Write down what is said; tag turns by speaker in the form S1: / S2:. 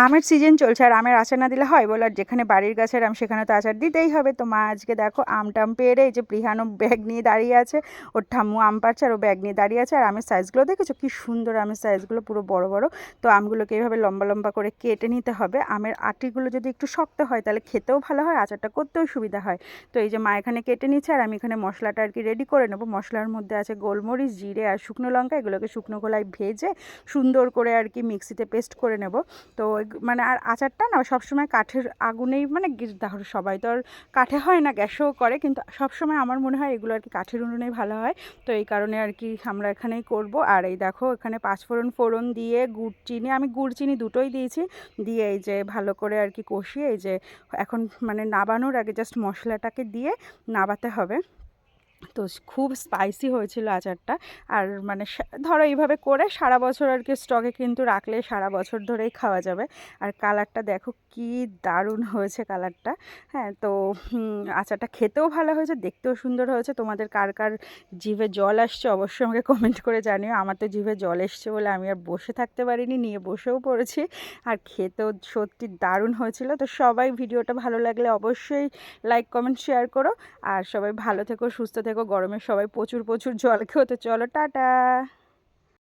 S1: আমের সিজন চলছে আর আমের আচার না দিলে হয় বলো? আর যেখানে বাড়ির গাছের আম সেখানে তো আচার দিতেই হবে। তো মা আজকে দেখো আম টাম পেড়ে এই যে প্রিহানও ব্যাগ নিয়ে দাঁড়িয়ে আছে, ওর ঠাম্মু আম পাড়ছে আর ও ব্যাগ নিয়ে দাঁড়িয়ে আছে। আর আমের সাইজগুলো দেখেছো কি সুন্দর, আমের সাইজগুলো পুরো বড় বড়। তো আমগুলোকে এইভাবে লম্বা লম্বা করে কেটে নিতে হবে। আমের আটিগুলো যদি একটু শক্ত হয় তাহলে খেতেও ভালো হয়, আচারটা করতেও সুবিধা হয়। তো এই যে মা এখানে কেটে নিচ্ছে আর আমি এখানে মশলাটা আর কি রেডি করে নেবো। মশলার মধ্যে আছে গোলমরিচ, জিরে আর শুকনো লঙ্কা, এগুলোকে শুকনো খোলায় ভেজে সুন্দর করে আর কি মিক্সিতে পেস্ট করে নেব। তো মানে আর আচারটা না সবসময় কাঠের আগুনেই, মানে দেখো সবাই তো আর কাঠে হয় না, গ্যাসেও করে, কিন্তু সবসময় আমার মনে হয় এগুলো আর কি কাঠের উনুনেই ভালো হয়। তো এই কারণে আর কি আমরা এখানেই করব। আর এই দেখো এখানে পাঁচফোড়ন ফোড়ন দিয়ে গুড় চিনি, আমি গুড় চিনি দুটোই দিয়েছি, দিয়ে এই যে ভালো করে আর কি কষিয়ে এই যে এখন মানে নাবানোর আগে জাস্ট মশলাটাকে দিয়ে নাবাতে হবে। তো খুব স্পাইসি হয়েছিল আচারটা। আর মানে ধরো এইভাবে করে সারা বছর আর কি স্টকে কিন্তু রাখলে সারা বছর ধরেই খাওয়া যাবে। আর কালারটা দেখো কি দারুণ হয়েছে কালারটা। হ্যাঁ, তো আচারটা খেতেও ভালো হয়েছে, দেখতেও সুন্দর হয়েছে। তোমাদের কার কার জিভে জল আসছে অবশ্যই আমাকে কমেন্ট করে জানিও। আমার তো জিভে জল এসছে বলে আমি আর বসে থাকতে পারিনি, নিয়ে বসেও পড়েছি। আর খেতেও সত্যি দারুণ হয়েছিল। তো সবাই ভিডিওটা ভালো লাগলে অবশ্যই লাইক কমেন্ট শেয়ার করো। আর সবাই ভালো থেকো, সুস্থ থেকো, গরমে সবাই প্রচুর প্রচুর জল খেও। তো চলো টাটা।